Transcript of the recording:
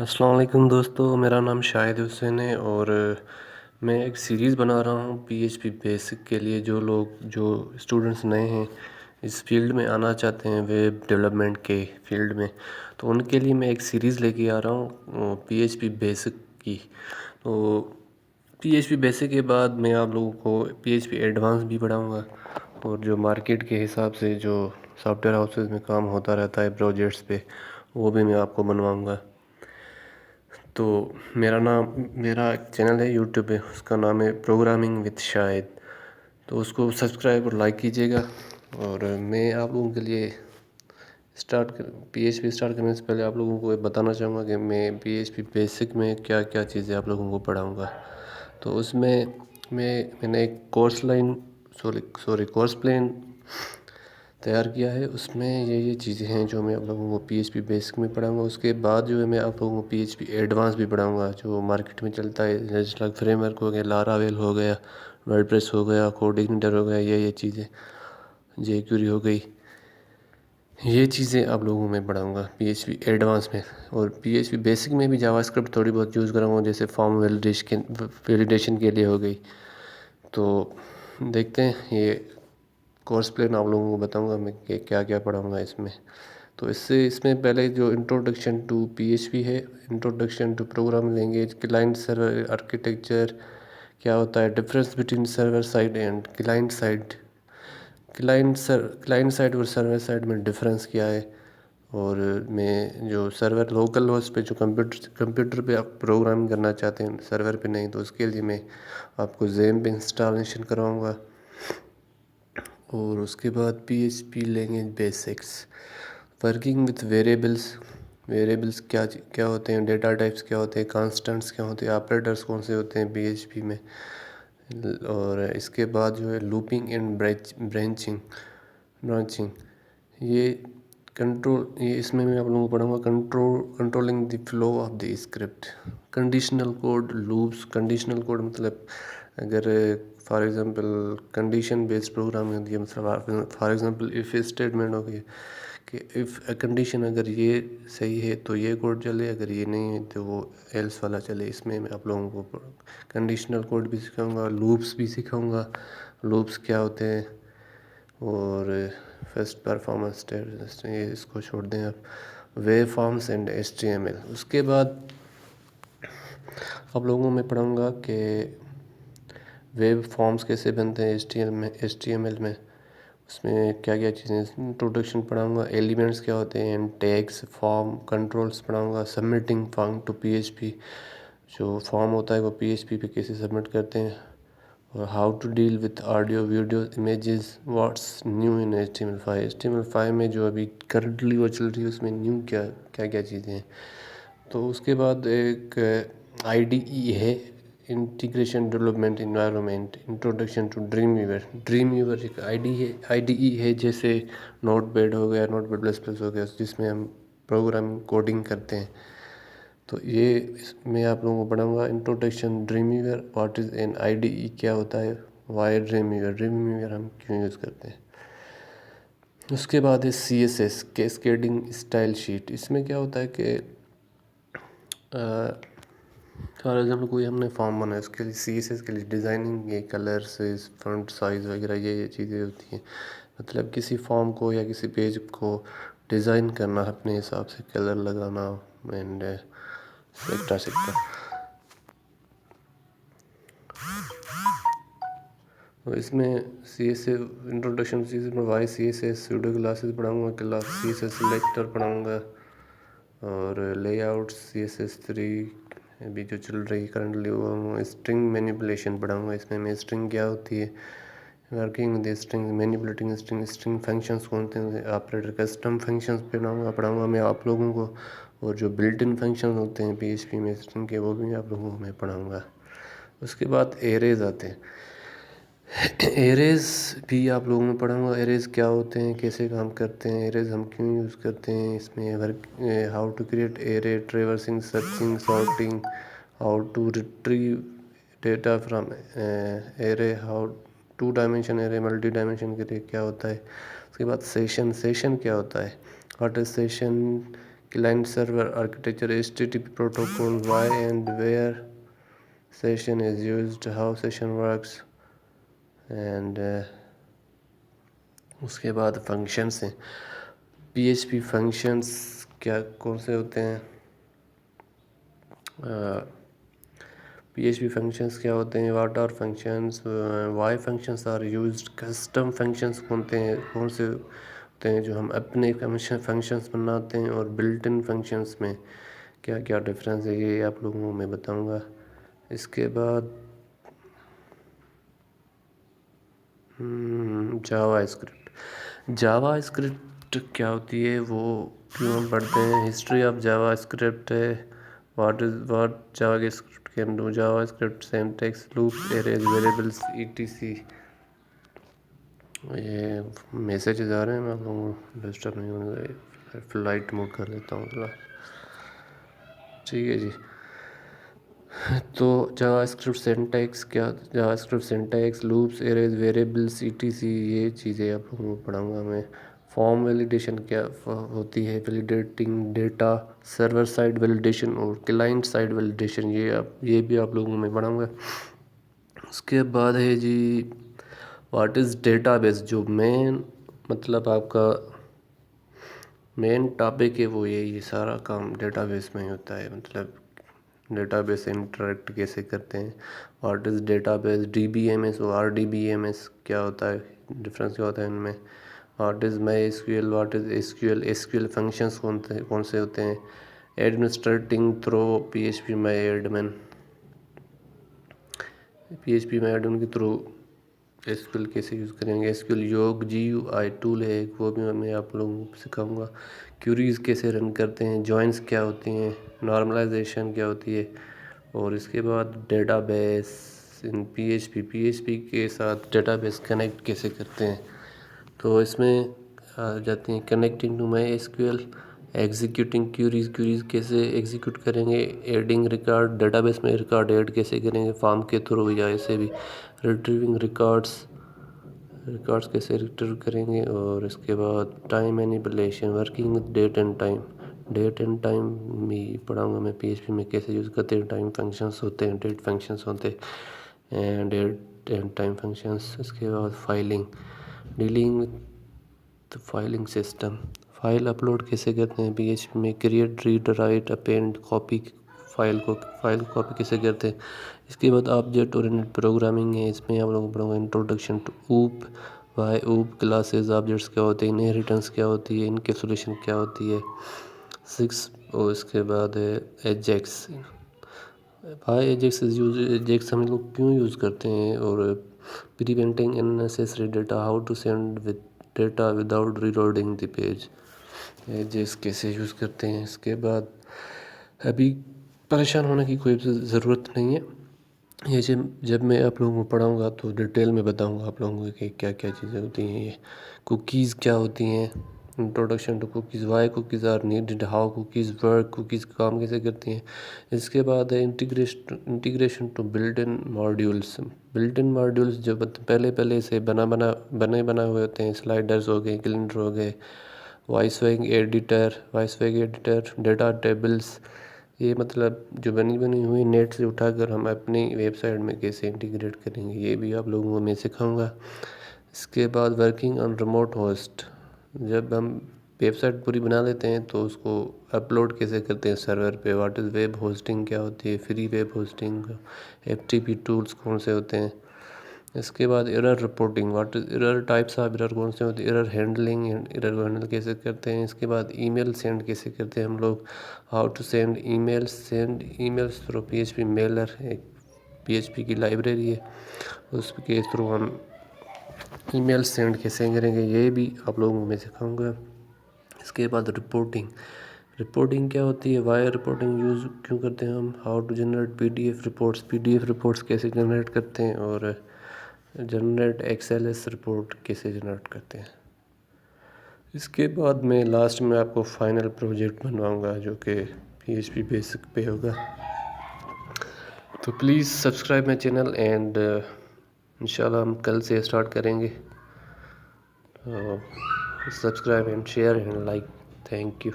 अस्सलाम वालेकुम दोस्तों, मेरा नाम शाहिद हुसैन है और मैं एक सीरीज़ बना रहा हूँ पीएचपी बेसिक के लिए। जो स्टूडेंट्स नए हैं, इस फील्ड में आना चाहते हैं, वेब डेवलपमेंट के फील्ड में, तो उनके लिए मैं एक सीरीज़ लेके आ रहा हूँ पीएचपी बेसिक की। तो पीएचपी बेसिक के बाद मैं आप लोगों को पीएचपी एडवांस भी पढ़ाऊँगा, और जो मार्केट के हिसाब से जो सॉफ्टवेयर हाउसेस में काम होता रहता है प्रोजेक्ट्स पे, वो भी मैं आपको बनवाऊँगा। तो मेरा एक चैनल है यूट्यूब पे, उसका नाम है प्रोग्रामिंग विद शाहिद। तो उसको सब्सक्राइब और लाइक कीजिएगा। और मैं आप लोगों के लिए पीएचपी स्टार्ट करने से पहले आप लोगों को बताना चाहूँगा कि मैं पीएचपी बेसिक में क्या क्या चीज़ें आप लोगों को पढ़ाऊँगा। तो उसमें मैंने एक कोर्स प्लान तैयार किया है। उसमें ये चीज़ें हैं जो मैं आप लोगों को पीएचपी बेसिक में पढ़ाऊँगा। उसके बाद जो है मैं आप लोगों को पीएचपी एडवांस भी पढ़ाऊँगा, जो मार्केट में चलता है, जैसे फ्रेमवर्क हो गया, लारावेल हो गया, वर्डप्रेस हो गया, कोडिग्निटर हो गया, ये चीज़ें, जेक्यूरी हो गई, ये चीज़ें आप लोगों को मैं पढ़ाऊँगा पीएचपी एडवांस में। और पीएचपी बेसिक में भी जावास्क्रिप्ट थोड़ी बहुत यूज़ कराऊँगा, जैसे फॉर्म वैलिडेशन के लिए हो गई। तो देखते हैं, ये कोर्स प्लान आप लोगों को बताऊंगा मैं कि क्या क्या पढ़ाऊंगा इसमें। तो इसमें पहले जो इंट्रोडक्शन टू पीएचपी है, introduction to program language, client server architecture क्या होता है, difference between server side and client side, client side और सर्वर साइड में डिफरेंस क्या है। और मैं जो सर्वर लोकल होस्ट पे, जो कंप्यूटर पे आप प्रोग्रामिंग करना चाहते हैं, सर्वर पे नहीं, तो उसके लिए मैं आपको ज़ेम पे इंस्टॉलेशन करवाऊँगा। और उसके बाद PHP language basics, working with variables क्या होते हैं, डेटा टाइप्स क्या होते हैं, कांस्टेंट्स क्या होते हैं, ऑपरेटर्स कौन से होते हैं पीएचपी में। और इसके बाद जो है लूपिंग एंड ब्रांचिंग, ये ये इसमें मैं आप लोगों को पढ़ाऊँगा controlling the flow of the script, conditional code loops. Conditional code मतलब अगर for example condition based programming होती है, मतलब फॉर एग्जांपल इफ़ स्टेटमेंट हो गई कि इफ़ कंडीशन अगर ये सही है तो ये कोड चले, अगर ये नहीं है तो वो एल्स वाला चले। इसमें मैं आप लोगों को कंडीशनल कोड भी सिखाऊंगा, लूप्स भी सिखाऊंगा, लूप्स क्या होते हैं, और फर्स्ट परफॉर्मेंस टेस्ट, ये इसको छोड़ दें आप। वेब फॉर्म्स एंड एचटीएमएल, उसके बाद आप लोगों में पढ़ाऊंगा कि वेब फॉर्म्स कैसे बनते हैं एचटीएमएल में, उसमें क्या क्या चीज़ें, इंट्रोडक्शन पढ़ाऊंगा, एलिमेंट्स क्या होते हैं, टैग्स, फॉर्म कंट्रोल्स पढ़ाऊंगा, सबमिटिंग फॉर्म टू पीएचपी, जो फॉर्म होता है वो पीएचपी पे कैसे सबमिट करते हैं, और how to deal with audio video images, what's new in H T M L 5 में जो अभी करंटली वो चल रही है, उसमें न्यू क्या क्या क्या चीज़ें हैं। तो उसके बाद एक आईडीई है, integration development environment, introduction to Dreamweaver एक आईडीई है, जैसे नोटपैड हो गया, नोटपैड प्लस प्लस हो गया, जिसमें हम प्रोग्रामिंग कोडिंग करते हैं। तो ये मैं आप लोगों को पढ़ाऊँगा introduction dream weaver, what is an IDE, क्या होता है, वाई ड्रीम वीवर हम क्यों यूज़ करते हैं। उसके बाद है सीएसएस, कैस्केडिंग स्टाइल शीट। इसमें क्या होता है कि फॉर एग्जाम्पल कोई हमने फॉर्म बनाया, उसके लिए सीएसएस के लिए डिज़ाइनिंग, ये कलर साइज, फॉन्ट साइज़ वगैरह, ये चीज़ें होती हैं। मतलब किसी फॉर्म को या किसी पेज को डिज़ाइन करना अपने हिसाब से, कलर लगाना एंड सेक्टर। तो इसमें C S introduction C S में why C S S pseudo classes पढ़ाऊँगा, class C S S selector पढ़ाऊँगा, और लेआउट CSS3 अभी जो चल रही करंटली, वो स्ट्रिंग मैनिपुलेशन पढ़ाऊँगा। इसमें मैं स्ट्रिंग क्या होती है, working with string, manipulating string functions कौन से, ऑपरेटर, कस्टम फंक्शंस पढ़ाऊँगा मैं आप लोगों को। और जो बिल्ट इन फंक्शन होते हैं PHP में स्ट्रिंग के, वो भी आप लोगों को मैं पढ़ाऊँगा। उसके बाद एरेज आते हैं, एरेज भी आप लोगों में पढ़ाऊँगा। एरेज क्या होते हैं, कैसे काम करते हैं, एरेज हम क्यों यूज़ करते हैं, इसमें work, how to create array, traversing, searching, sorting, how to retrieve data from array, how to dimension array, multi dimension array क्या होता है। उसके बाद सेशन क्या होता है, what is session, client server architecture, HTTP protocol, why and where session is used, how session works, and उसके बाद फंक्शंस हैं। PHP फंक्शंस क्या कौन से होते हैं? PHP फंक्शंस क्या होते हैं? What are functions, why functions are used, custom functions कौन से होते हैं जो हम अपने फंक्शंस बनाते हैं, और बिल्ट इन फंक्शंस में क्या क्या डिफरेंस है, ये आप लोगों को मैं बताऊंगा। इसके बाद जावा स्क्रिप्ट क्या होती है, वो क्यों हम पढ़ते हैं? हिस्ट्री ऑफ जावा स्क्रिप्ट है, what Java script can do, Java script syntax, loops, arrays, variables, etc। ये मैसेजेस आ रहे हैं, मैं आप लोगों को डिस्टर्ब नहीं होने, फ्लाइट मोड कर लेता हूँ थोड़ा। ठीक है जी। तो जावास्क्रिप्ट सिंटैक्स क्या, JavaScript syntax, loops, arrays, variables, etc, ये चीज़ें आप लोगों को पढ़ाऊंगा मैं। फॉर्म वैलिडेशन क्या होती है, validating data, server side validation और क्लाइंट साइड वैलिडेशन, ये भी आप लोगों को मैं पढ़ाऊंगा। उसके बाद है जी व्हाट इज़ डेटाबेस, जो मेन मतलब आपका मेन टॉपिक है वो ये सारा काम डेटाबेस में ही होता है। मतलब डेटाबेस से इंटरेक्ट कैसे करते हैं, व्हाट इज़ डेटाबेस, DBMS और RDBMS क्या होता है, डिफरेंस क्या होता है इनमें, what is MySQL, what is SQL functions कौन से होते हैं, एडमिनिस्ट्रेटिंग थ्रू PHP माई एडमिन के थ्रू SQL कैसे यूज़ करेंगे, SQL योग GUI टूल है एक, वो भी मैं आप लोगों को सिखाऊंगा। क्यूरीज कैसे रन करते हैं, जॉइंस क्या होती हैं, नॉर्मलाइजेशन क्या होती है, और इसके बाद डेटाबेस इन PHP के साथ डेटाबेस कनेक्ट कैसे करते हैं। तो इसमें आ जाती हैं connecting to MySQL, executing queries कैसे एग्जीक्यूट करेंगे, एडिंग रिकॉर्ड, डेटाबेस में रिकॉर्ड ऐड कैसे करेंगे फॉर्म के थ्रू या ऐसे भी, रिट्रीविंग रिकॉर्ड्स कैसे रिट्रीव करेंगे, और इसके बाद time manipulation, working with date and time भी पढ़ाऊँगा मैं। PHP में कैसे यूज़ करते हैं, टाइम फंक्शंस होते हैं, डेट फंक्शंस होते हैं, डेट एंड टाइम फंक्शंस। इसके बाद filing, dealing with filing system, file upload कैसे करते हैं PHP में, create, read, right, append, copy, file copy कैसे करते हैं। इसके बाद ऑब्जेक्ट ओरिएंटेड प्रोग्रामिंग है, इसमें आप लोगों को पढ़ूंगा इंट्रोडक्शन टू ऊप, वाई ऊप, क्लासेस, ऑब्जेक्ट्स क्या होते हैं, इनहेरिटेंस क्या होती है, इनकैप्सुलेशन क्या होती है, 6। और इसके बाद है एजेक्स, भाई एजेक्स हम लोग क्यों यूज़ करते हैं, और preventing unnecessary data, how to send with data without reloading the page, Ajax कैसे यूज़ करते हैं। इसके बाद अभी परेशान होने की कोई ज़रूरत नहीं है, ये जब मैं आप लोगों को पढ़ाऊँगा तो डिटेल में बताऊँगा आप लोगों को कि क्या क्या चीज़ें होती हैं। ये कुकीज़ क्या होती हैं, introduction to cookies, why cookies are needed, how cookies work, cookies काम कैसे करती हैं। इसके बाद है integration to built in modules जो पहले से बने हुए होते हैं, स्लाइडर्स हो गए, कैलेंडर हो गए, वॉइसवेग एडिटर, डेटा टेबल्स, ये मतलब जो बनी हुई नेट से उठाकर हम अपनी वेबसाइट में कैसे इंटीग्रेट करेंगे, ये भी आप लोगों को मैं सिखाऊंगा। इसके बाद वर्किंग ऑन रिमोट होस्ट, जब हम वेबसाइट पूरी बना लेते हैं तो उसको अपलोड कैसे करते हैं सर्वर पे, व्हाट इज़ वेब होस्टिंग क्या होती है, free web hosting, FTP tools कौन से होते हैं। इसके बाद error reporting, what is error, types of error कौन से होते हैं, एरर हैंडलिंग, एरर को हैंडल कैसे करते हैं। इसके बाद ईमेल सेंड कैसे करते हैं हम लोग, how to send emails through PHP mailer, एक PHP की लाइब्रेरी है, उसके थ्रू हम ईमेल सेंड कैसे करेंगे, ये भी आप लोगों को मैं सिखाऊंगा। इसके बाद रिपोर्टिंग क्या होती है, वाई रिपोर्टिंग यूज़ क्यों करते हैं हम, how to generate PDF reports कैसे जनरेट करते हैं, और जनरेट XLS रिपोर्ट कैसे जनरेट करते हैं। इसके बाद मैं लास्ट में आपको फाइनल प्रोजेक्ट बनवाऊंगा जो कि PHP बेसिक पे होगा। तो please subscribe my channel and इंशाल्लाह हम कल से स्टार्ट करेंगे। Subscribe and share and like, thank you.